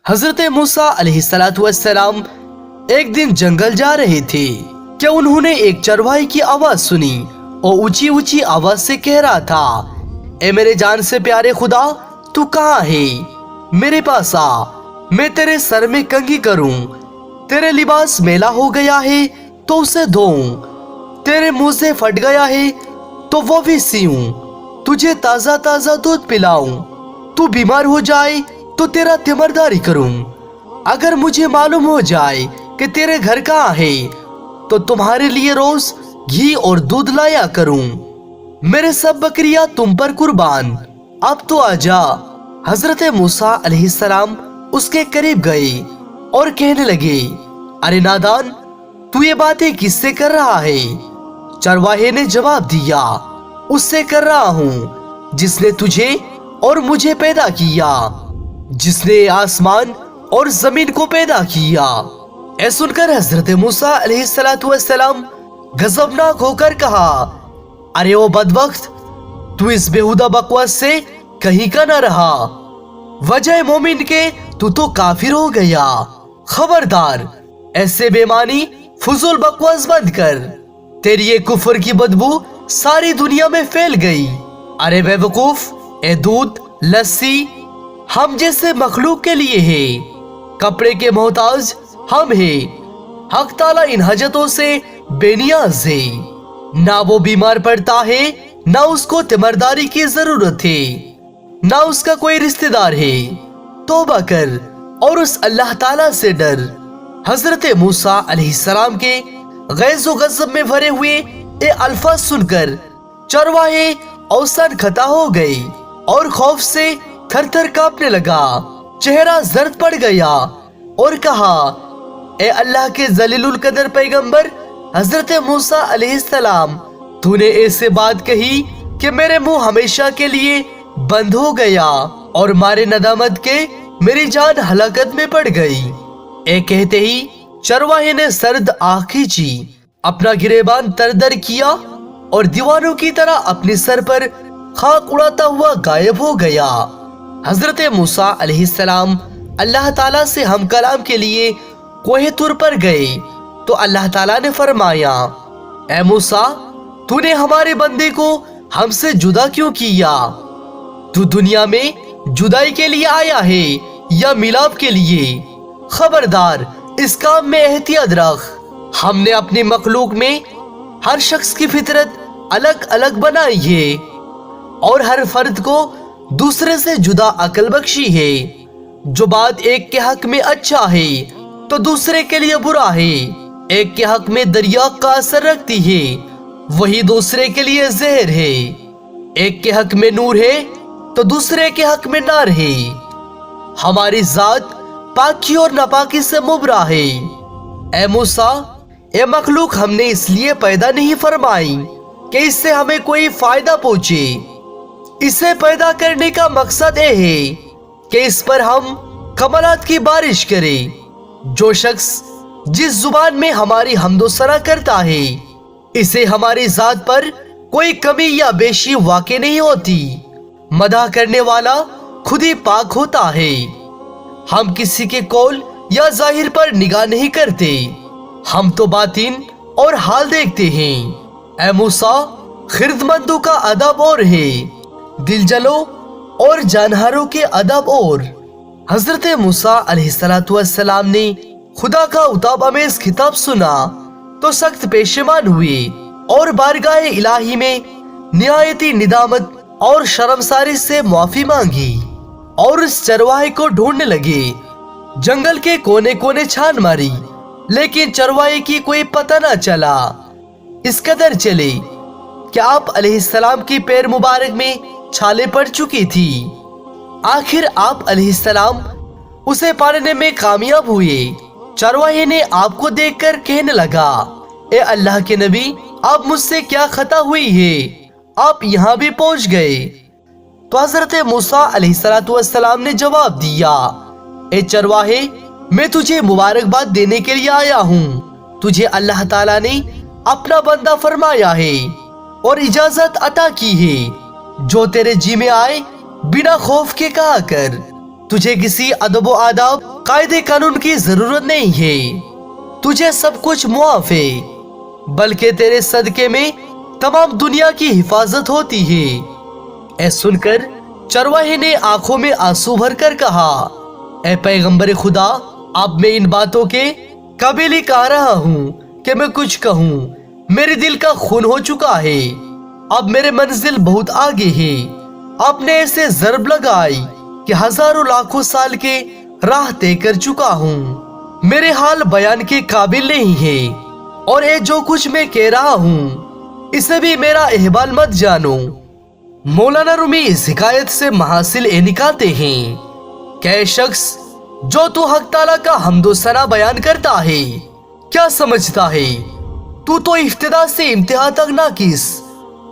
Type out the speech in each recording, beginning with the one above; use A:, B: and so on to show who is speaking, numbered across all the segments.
A: हजरत मूसा अलैहिस्सलाम एक दिन जंगल जा रहे थे कि उन्होंने एक चरवाहे की आवाज सुनी और ऊंची ऊंची आवाज से कह रहा था, ए मेरे जान से प्यारे खुदा, तू कहाँ है? मेरे पास आ, मैं तेरे सर में कंघी करूं। तेरे लिबास मैला हो गया है तो उसे धोऊं, तेरे मुंह से फट गया है तो वो भी सीऊं, तुझे ताजा ताजा दूध पिलाऊं, तू बीमार हो जाए तो तेरा तीमारदारी करूं। अगर मुझे मालूम हो जाए कि तेरे घर कहाँ है तो तुम्हारे लिए रोज घी और दूध लाया करूं। मेरे सब बकरियां तुम पर कुर्बान, अब तो आजा। हजरत मूसा अलैहिस्सलाम उसके करीब गए और कहने लगे, अरे नादान, तू ये बातें किससे कर रहा है? चरवाहे ने जवाब दिया, उससे कर रहा हूँ जिसने तुझे और मुझे पैदा किया, जिसने आसमान और जमीन को पैदा किया। ऐ सुनकर हजरत मूसा अलैहिस्सलाम गजबनाक होकर कहा, अरे ओ बदबख्त, तू इस बेहुदा बकवास से कहीं का न रहा। वजह मोमिन के तू तो काफिर हो गया। खबरदार, ऐसे बेमानी फुजूल बकवास बंद कर, तेरी ये कुफर की बदबू सारी दुनिया में फैल गई। अरे बेवकूफ, ए दूध लस्सी हम जैसे मखलूक के लिए है, कपड़े के मोहताज हम है। हक ताला इन हजतों से बेनियाज है, ना वो बीमार पड़ता है, ना उसको तीमारदारी की जरूरत है, ना उसका कोई रिश्तेदार है। तौबा कर और उस अल्लाह ताला से डर। हजरत मूसा अलैहिस्सलाम के गैज़ो गज़ब में भरे हुए ये अल्फाज सुनकर चरवाहे औसन खता हो गए और खौफ से थर-थर कांपने लगा, चेहरा जर्द पड़ गया और कहा, ए अल्लाह के जलीलुल कदर पैगंबर हजरत मूसा अलैहिस्सलाम, तूने ऐसे बात कही कि मेरे मुंह हमेशा के लिए बंद हो गया और मारे नदामत के मेरी जान हलाकत में पड़ गई। ए कहते ही चरवाहे ने सर्द आंख खींची, अपना गिरेबान तरदर किया और दीवारों की तरह अपने सर पर खाक उड़ाता हुआ गायब हो गया। हजरत मूसा अलैहिस्सलाम अल्लाह ताला से हम कलाम के लिए कोहे तुर पर गए तो अल्लाह ताला ने फरमाया, ए मूसा, तूने हमारे बंदे को हमसे जुदा क्यों किया? तू दुनिया में जुदाई के लिए आया है या मिलाप के लिए? खबरदार, इस काम में एहतियात रख। हमने अपनी मखलूक में हर शख्स की फितरत अलग अलग बनाई है और हर फर्द को दूसरे से जुदा अकल बख्शी है। जो बात एक के हक में अच्छा है तो दूसरे के लिए बुरा है, एक के हक में दरिया का असर रखती है, वही दूसरे के लिए जहर है। एक के हक में नूर है तो दूसरे के हक में नार है। हमारी जात पाकी और नापाकी से मुबरा है। ए मूसा, ए मखलूक हमने इसलिए पैदा नहीं फरमाई कि इससे हमें कोई फायदा पहुंचे। इसे पैदा करने का मकसद ये है कि इस पर हम कमलात की बारिश करें। जो शख्स जिस जुबान में हमारी हमदोसना करता है, इसे हमारी जात पर कोई कमी या बेशी वाक़ई नहीं होती। मदह करने वाला खुद ही पाक होता है। हम किसी के कौल या जाहिर पर निगाह नहीं करते, हम तो बातिन और हाल देखते हैं। ए मूसा, खिरदमंदों का अदब और है, दिल जलो और जानहारों के अदब और। हजरत मूसा अलैहिस्सलाम ने खुदा का उताब अमेज खिताब सुना तो सख्त पेशेमान हुए और बारगाह इलाही में निहायती निदामत और शर्मसारी से माफी मांगी और उस चरवाहे को ढूंढने लगे। जंगल के कोने कोने छान मारी, लेकिन चरवाहे की कोई पता न चला। इस कदर चले कि आप अलैहिस्सलाम की पैर मुबारक में छाले पड़ चुकी थी। आखिर आप अलैहिस्सलाम उसे पाने में कामयाब हुए। चरवाहे ने आपको देखकर कहने लगा, ए अल्लाह के नबी, आप मुझसे क्या खता हुई है, आप यहाँ भी पहुंच गए। तो हजरत मूसा अलैहिस्सलाम ने जवाब दिया, ए चरवाहे, मैं तुझे मुबारकबाद देने के लिए आया हूँ। तुझे अल्लाह ताला ने अपना बंदा फरमाया है और इजाजत अता की है। जो तेरे जी में आए बिना खौफ के कहा कर। तुझे किसी अदब व आदाब कायदे कानून की जरूरत नहीं है, तुझे सब कुछ मुआफ है, बल्कि तेरे सदके में तमाम दुनिया की हिफाजत होती है। ऐ सुनकर चरवाहे ने आंखों में आंसू भरकर कहा, ऐ पैगंबर खुदा, अब मैं इन बातों के काबिल ही कह रहा हूँ कि मैं कुछ कहूँ। मेरे दिल का खून हो चुका है, अब मेरे मंजिल बहुत आगे है। आपने ऐसे ज़रब लगाई कि हजारों लाखों साल के राह तय कर चुका हूँ। मेरे हाल बयान के काबिल नहीं है, और ये जो कुछ मैं कह रहा हूँ इसे भी मेरा अहवाल मत जानो। मौलाना रूमी इस हिकायत से महासिल ये निकालते हैं कि शख्स जो तू हक ताला का हम्दो सना बयान करता है, क्या समझता है तू तो इब्तिदा से इम्तिहा तक नाकिस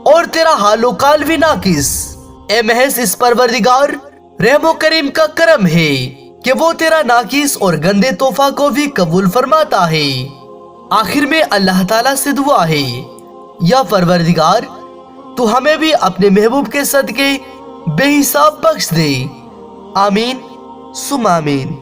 A: और तेरा हालो काल भी नाकिस। ए महज इस परवरदिगार रहमो करीम का करम है कि वो तेरा नाकिस और गंदे तोहफा को भी कबूल फरमाता है। आखिर में अल्लाह ताला से दुआ है, या परवरदिगार तू हमें भी अपने महबूब के सदके बेहिसाब बख्श दे। आमीन सुम आमीन।